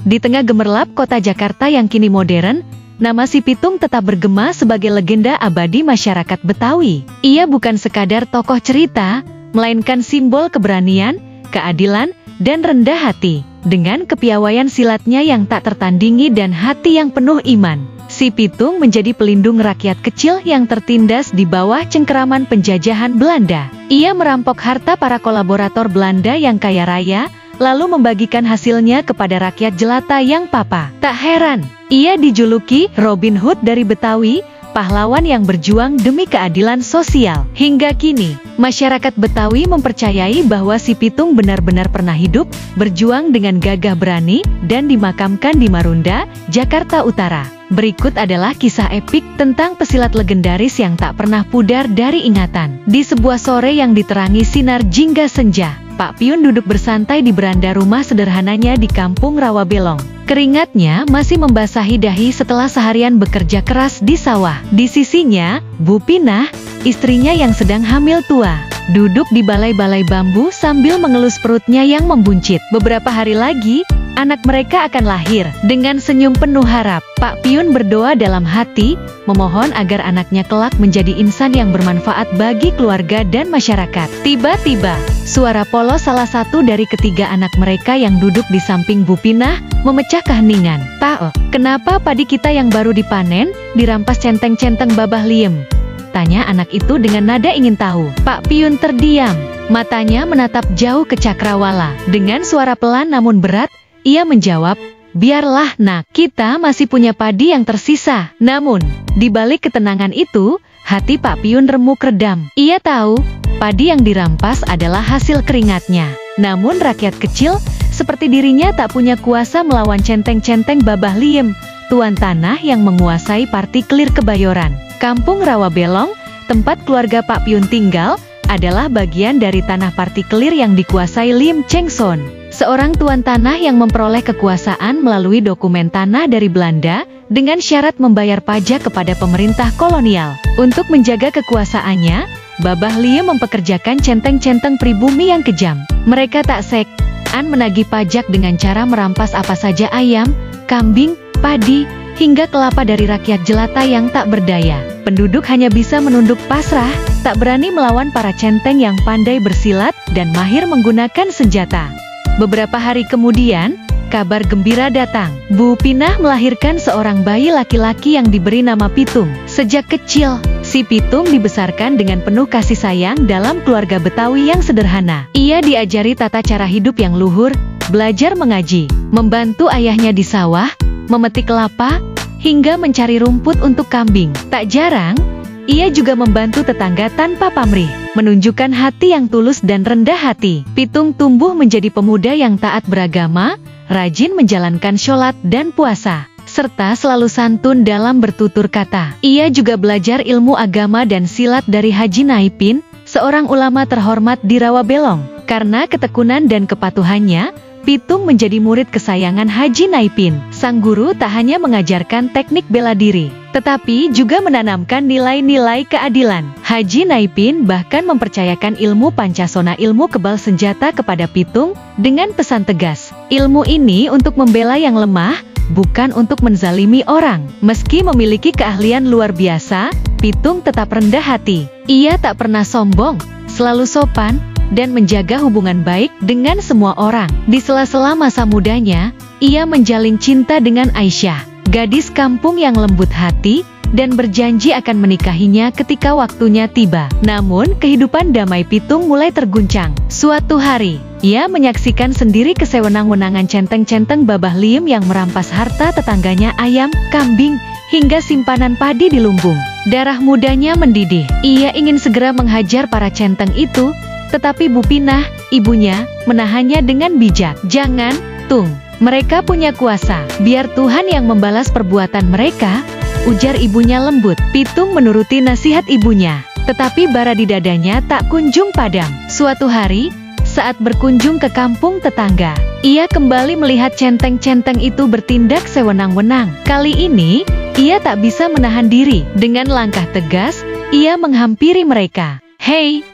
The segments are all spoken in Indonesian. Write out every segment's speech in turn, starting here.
Di tengah gemerlap kota Jakarta yang kini modern, nama si Pitung tetap bergema sebagai legenda abadi masyarakat Betawi. Ia bukan sekadar tokoh cerita, melainkan simbol keberanian, keadilan, dan rendah hati. Dengan kepiawaian silatnya yang tak tertandingi dan hati yang penuh iman, si Pitung menjadi pelindung rakyat kecil yang tertindas di bawah cengkeraman penjajahan Belanda. Ia merampok harta para kolaborator Belanda yang kaya raya, lalu membagikan hasilnya kepada rakyat jelata yang papa. Tak heran, ia dijuluki Robin Hood dari Betawi, pahlawan yang berjuang demi keadilan sosial. Hingga kini, masyarakat Betawi mempercayai bahwa si Pitung benar-benar pernah hidup, berjuang dengan gagah berani, dan dimakamkan di Marunda, Jakarta Utara. Berikut adalah kisah epik tentang pesilat legendaris yang tak pernah pudar dari ingatan. Di sebuah sore yang diterangi sinar jingga senja, Pak Piun duduk bersantai di beranda rumah sederhananya di Kampung Rawabelong. Keringatnya masih membasahi dahi setelah seharian bekerja keras di sawah. Di sisinya, Bu Pinah, istrinya yang sedang hamil tua, duduk di balai-balai bambu sambil mengelus perutnya yang membuncit. Beberapa hari lagi, anak mereka akan lahir. Dengan senyum penuh harap, Pak Piun berdoa dalam hati, memohon agar anaknya kelak menjadi insan yang bermanfaat bagi keluarga dan masyarakat. Tiba-tiba, suara polos salah satu dari ketiga anak mereka yang duduk di samping Bu Pinah memecah keheningan. "Pak, kenapa padi kita yang baru dipanen dirampas centeng-centeng Babah Liem?" tanya anak itu dengan nada ingin tahu. Pak Piun terdiam, matanya menatap jauh ke Cakrawala. Dengan suara pelan namun berat, ia menjawab, "Biarlah nak, kita masih punya padi yang tersisa." Namun, di balik ketenangan itu, hati Pak Piun remuk redam. Ia tahu, padi yang dirampas adalah hasil keringatnya. Namun rakyat kecil, seperti dirinya tak punya kuasa melawan centeng-centeng Babah Liem, tuan tanah yang menguasai partikelir Kebayoran. Kampung Rawabelong, tempat keluarga Pak Piun tinggal, adalah bagian dari tanah partikelir yang dikuasai Lim Cheng Son, seorang tuan tanah yang memperoleh kekuasaan melalui dokumen tanah dari Belanda dengan syarat membayar pajak kepada pemerintah kolonial. Untuk menjaga kekuasaannya, Babah Liem mempekerjakan centeng-centeng pribumi yang kejam. Mereka tak segan menagih pajak dengan cara merampas apa saja ayam, kambing, padi, hingga kelapa dari rakyat jelata yang tak berdaya. Penduduk hanya bisa menunduk pasrah, tak berani melawan para centeng yang pandai bersilat dan mahir menggunakan senjata. Beberapa hari kemudian, kabar gembira datang. Bu Pinah melahirkan seorang bayi laki-laki yang diberi nama Pitung. Sejak kecil, si Pitung dibesarkan dengan penuh kasih sayang dalam keluarga Betawi yang sederhana. Ia diajari tata cara hidup yang luhur, belajar mengaji, membantu ayahnya di sawah, memetik kelapa, hingga mencari rumput untuk kambing. Tak jarang, ia juga membantu tetangga tanpa pamrih, menunjukkan hati yang tulus dan rendah hati. Pitung tumbuh menjadi pemuda yang taat beragama, rajin menjalankan sholat dan puasa, serta selalu santun dalam bertutur kata. Ia juga belajar ilmu agama dan silat dari Haji Naipin, seorang ulama terhormat di Rawabelong. Karena ketekunan dan kepatuhannya, Pitung menjadi murid kesayangan Haji Naipin. Sang guru tak hanya mengajarkan teknik bela diri, tetapi juga menanamkan nilai-nilai keadilan. Haji Naipin bahkan mempercayakan ilmu Pancasona, ilmu kebal senjata, kepada Pitung dengan pesan tegas. Ilmu ini untuk membela yang lemah, bukan untuk menzalimi orang. Meski memiliki keahlian luar biasa, Pitung tetap rendah hati. Ia tak pernah sombong, selalu sopan, dan menjaga hubungan baik dengan semua orang. Di sela-sela masa mudanya, ia menjalin cinta dengan Aisyah, gadis kampung yang lembut hati, dan berjanji akan menikahinya ketika waktunya tiba. Namun, kehidupan damai Pitung mulai terguncang. Suatu hari, ia menyaksikan sendiri kesewenang-wenangan centeng-centeng Babah Liem yang merampas harta tetangganya, ayam, kambing, hingga simpanan padi di lumbung. Darah mudanya mendidih. Ia ingin segera menghajar para centeng itu, tetapi Bu Pinah, ibunya, menahannya dengan bijak. "Jangan, Tung. Mereka punya kuasa. Biar Tuhan yang membalas perbuatan mereka," ujar ibunya lembut. Pitung menuruti nasihat ibunya, tetapi bara di dadanya tak kunjung padam. Suatu hari, saat berkunjung ke kampung tetangga, ia kembali melihat centeng-centeng itu bertindak sewenang-wenang. Kali ini, ia tak bisa menahan diri. Dengan langkah tegas, ia menghampiri mereka. "Hei,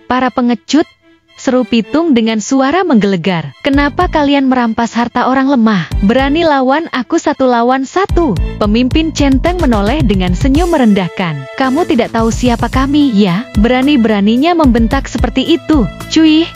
para pengecut, seru Pitung dengan suara menggelegar. "Kenapa kalian merampas harta orang lemah? Berani lawan aku 1 lawan 1. Pemimpin centeng menoleh dengan senyum merendahkan. "Kamu tidak tahu siapa kami, ya? Berani-beraninya membentak seperti itu." "Cuy!"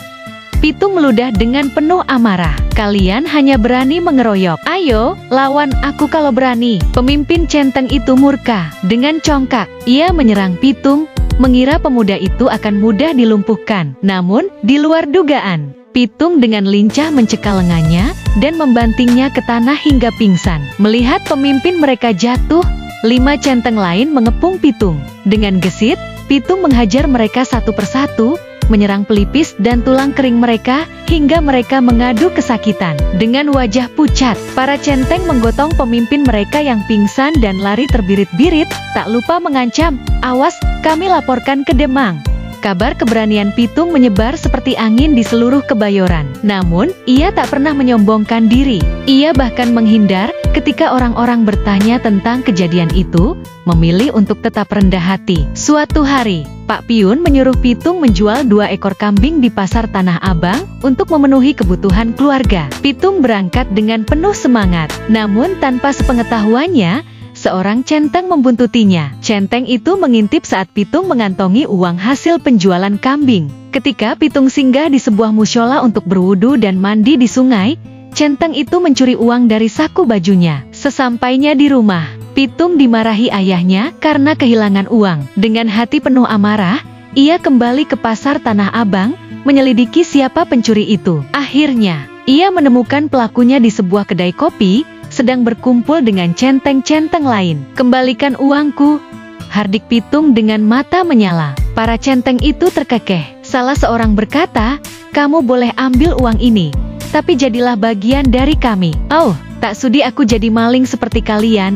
Pitung meludah dengan penuh amarah. "Kalian hanya berani mengeroyok. Ayo, lawan aku kalau berani." Pemimpin centeng itu murka. Dengan congkak, ia menyerang Pitung, mengira pemuda itu akan mudah dilumpuhkan. Namun, di luar dugaan, Pitung dengan lincah mencekal lengannya dan membantingnya ke tanah hingga pingsan. Melihat pemimpin mereka jatuh, 5 centeng lain mengepung Pitung. Dengan gesit, Pitung menghajar mereka satu persatu, menyerang pelipis dan tulang kering mereka, hingga mereka mengadu kesakitan. Dengan wajah pucat, para centeng menggotong pemimpin mereka yang pingsan dan lari terbirit-birit, tak lupa mengancam, "Awas, kami laporkan ke Demang." Kabar keberanian Pitung menyebar seperti angin di seluruh Kebayoran. Namun, ia tak pernah menyombongkan diri. Ia bahkan menghindar ketika orang-orang bertanya tentang kejadian itu, memilih untuk tetap rendah hati. Suatu hari, Pak Piun menyuruh Pitung menjual 2 ekor kambing di pasar Tanah Abang untuk memenuhi kebutuhan keluarga. Pitung berangkat dengan penuh semangat, namun tanpa sepengetahuannya, seorang centeng membuntutinya. Centeng itu mengintip saat Pitung mengantongi uang hasil penjualan kambing. Ketika Pitung singgah di sebuah musyola untuk berwudu dan mandi di sungai, centeng itu mencuri uang dari saku bajunya. Sesampainya di rumah, Pitung dimarahi ayahnya karena kehilangan uang. Dengan hati penuh amarah, ia kembali ke pasar Tanah Abang, menyelidiki siapa pencuri itu. Akhirnya, ia menemukan pelakunya di sebuah kedai kopi, sedang berkumpul dengan centeng-centeng lain. "Kembalikan uangku," hardik Pitung dengan mata menyala. Para centeng itu terkekeh. Salah seorang berkata, "Kamu boleh ambil uang ini, tapi jadilah bagian dari kami." "Oh, tak sudi aku jadi maling seperti kalian,"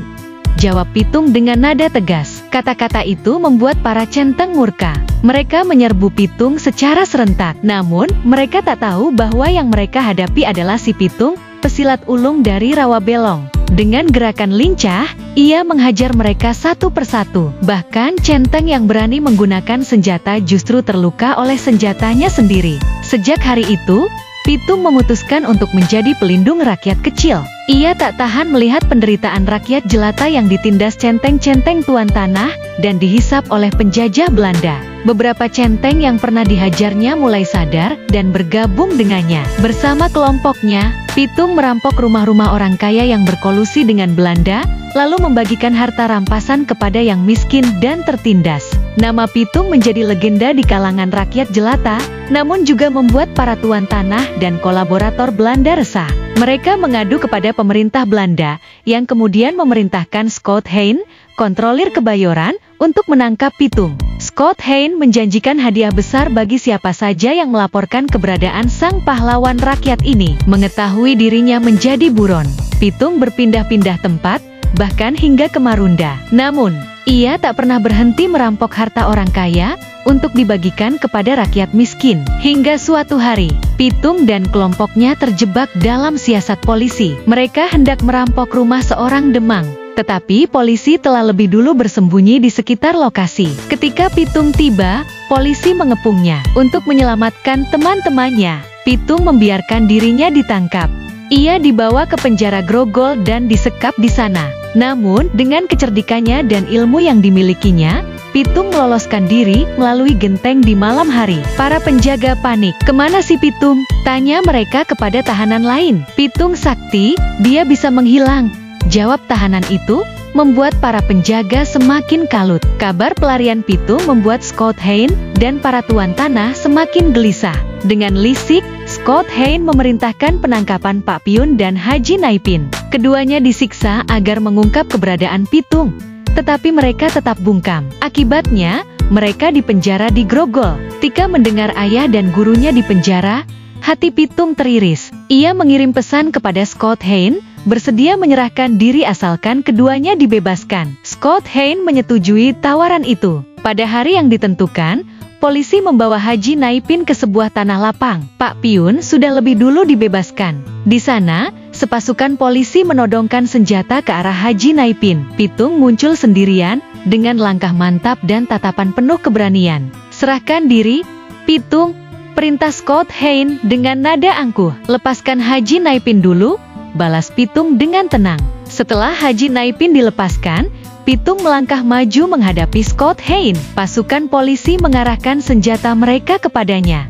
jawab Pitung dengan nada tegas. Kata-kata itu membuat para centeng murka. Mereka menyerbu Pitung secara serentak. Namun, mereka tak tahu bahwa yang mereka hadapi adalah si Pitung, pesilat ulung dari Rawabelong. Dengan gerakan lincah, ia menghajar mereka satu persatu. Bahkan centeng yang berani menggunakan senjata justru terluka oleh senjatanya sendiri. Sejak hari itu, Pitung memutuskan untuk menjadi pelindung rakyat kecil. Ia tak tahan melihat penderitaan rakyat jelata yang ditindas centeng-centeng tuan tanah dan dihisap oleh penjajah Belanda. Beberapa centeng yang pernah dihajarnya mulai sadar dan bergabung dengannya. Bersama kelompoknya, Pitung merampok rumah-rumah orang kaya yang berkolusi dengan Belanda, lalu membagikan harta rampasan kepada yang miskin dan tertindas. Nama Pitung menjadi legenda di kalangan rakyat jelata, namun juga membuat para tuan tanah dan kolaborator Belanda resah. Mereka mengadu kepada pemerintah Belanda, yang kemudian memerintahkan Scott Hein, kontrolir Kebayoran, untuk menangkap Pitung. Scott Hein menjanjikan hadiah besar bagi siapa saja yang melaporkan keberadaan sang pahlawan rakyat ini. Mengetahui dirinya menjadi buron, Pitung berpindah-pindah tempat, bahkan hingga ke Marunda. Namun, ia tak pernah berhenti merampok harta orang kaya untuk dibagikan kepada rakyat miskin. Hingga suatu hari, Pitung dan kelompoknya terjebak dalam siasat polisi. Mereka hendak merampok rumah seorang Demang, tetapi polisi telah lebih dulu bersembunyi di sekitar lokasi. Ketika Pitung tiba, polisi mengepungnya. Untuk menyelamatkan teman-temannya, Pitung membiarkan dirinya ditangkap. Ia dibawa ke penjara Grogol dan disekap di sana. Namun, dengan kecerdikannya dan ilmu yang dimilikinya, Pitung meloloskan diri melalui genteng di malam hari. Para penjaga panik. "Kemana si Pitung?" tanya mereka kepada tahanan lain. "Pitung sakti, dia bisa menghilang," jawab tahanan itu, membuat para penjaga semakin kalut. Kabar pelarian Pitung membuat Scott Hein dan para tuan tanah semakin gelisah. Dengan lisik, Scott Hein memerintahkan penangkapan Pak Piun dan Haji Naipin. Keduanya disiksa agar mengungkap keberadaan Pitung, tetapi mereka tetap bungkam. Akibatnya, mereka dipenjara di Grogol. Ketika mendengar ayah dan gurunya dipenjara, hati Pitung teriris. Ia mengirim pesan kepada Scott Hein, bersedia menyerahkan diri asalkan keduanya dibebaskan. Scott Hein menyetujui tawaran itu. Pada hari yang ditentukan, polisi membawa Haji Naipin ke sebuah tanah lapang. Pak Piun sudah lebih dulu dibebaskan. Di sana, sepasukan polisi menodongkan senjata ke arah Haji Naipin. Pitung muncul sendirian, dengan langkah mantap dan tatapan penuh keberanian. "Serahkan diri, Pitung," Perintah Scott Hein dengan nada angkuh. Lepaskan Haji Naipin dulu, balas Pitung dengan tenang. Setelah Haji Naipin dilepaskan, Pitung melangkah maju menghadapi Scott Hein. Pasukan polisi mengarahkan senjata mereka kepadanya.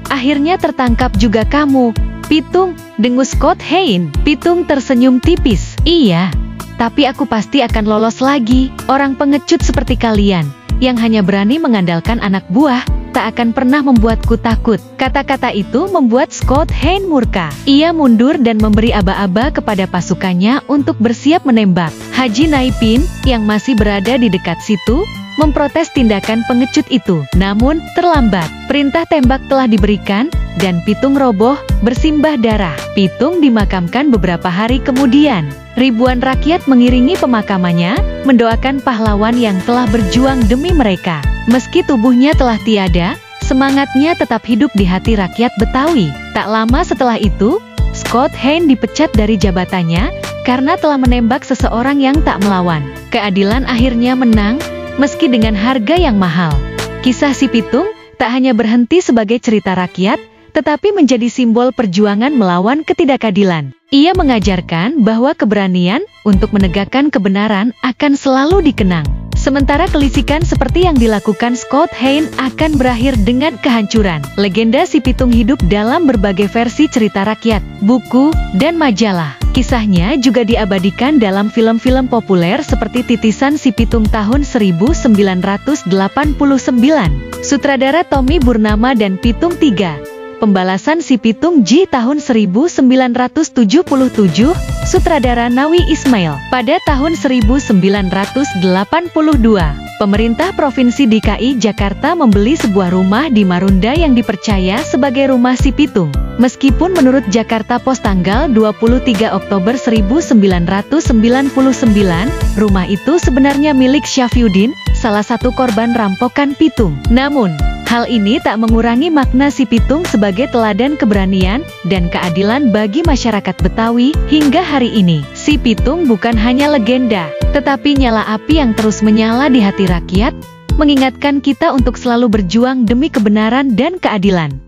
Akhirnya tertangkap juga kamu, Pitung, dengus Scott Hein. Pitung tersenyum tipis. Iya, tapi aku pasti akan lolos lagi. Orang pengecut seperti kalian, yang hanya berani mengandalkan anak buah, tak akan pernah membuatku takut. Kata-kata itu membuat Scott Hein murka. Ia mundur dan memberi aba-aba kepada pasukannya untuk bersiap menembak. Haji Naipin, yang masih berada di dekat situ, memprotes tindakan pengecut itu. Namun, terlambat. Perintah tembak telah diberikan, dan Pitung roboh, bersimbah darah. Pitung dimakamkan beberapa hari kemudian. Ribuan rakyat mengiringi pemakamannya, mendoakan pahlawan yang telah berjuang demi mereka. Meski tubuhnya telah tiada, semangatnya tetap hidup di hati rakyat Betawi. Tak lama setelah itu, Scott Hein dipecat dari jabatannya, karena telah menembak seseorang yang tak melawan. Keadilan akhirnya menang, meski dengan harga yang mahal. Kisah si Pitung tak hanya berhenti sebagai cerita rakyat, tetapi menjadi simbol perjuangan melawan ketidakadilan. Ia mengajarkan bahwa keberanian untuk menegakkan kebenaran akan selalu dikenang. Sementara kelicikan seperti yang dilakukan Scott Hein akan berakhir dengan kehancuran. Legenda si Pitung hidup dalam berbagai versi cerita rakyat, buku, dan majalah. Kisahnya juga diabadikan dalam film-film populer seperti Titisan si Pitung tahun 1989, sutradara Tommy Burnama dan Pitung 3. Pembalasan si Pitung Ji tahun 1977, sutradara Nawi Ismail. Pada tahun 1982, pemerintah Provinsi DKI Jakarta membeli sebuah rumah di Marunda yang dipercaya sebagai rumah si Pitung. Meskipun menurut Jakarta Post tanggal 23 Oktober 1999, rumah itu sebenarnya milik Syafyudin, salah satu korban rampokan Pitung. Namun, hal ini tak mengurangi makna si Pitung sebagai teladan keberanian dan keadilan bagi masyarakat Betawi hingga hari ini. Si Pitung bukan hanya legenda, tetapi nyala api yang terus menyala di hati rakyat, mengingatkan kita untuk selalu berjuang demi kebenaran dan keadilan.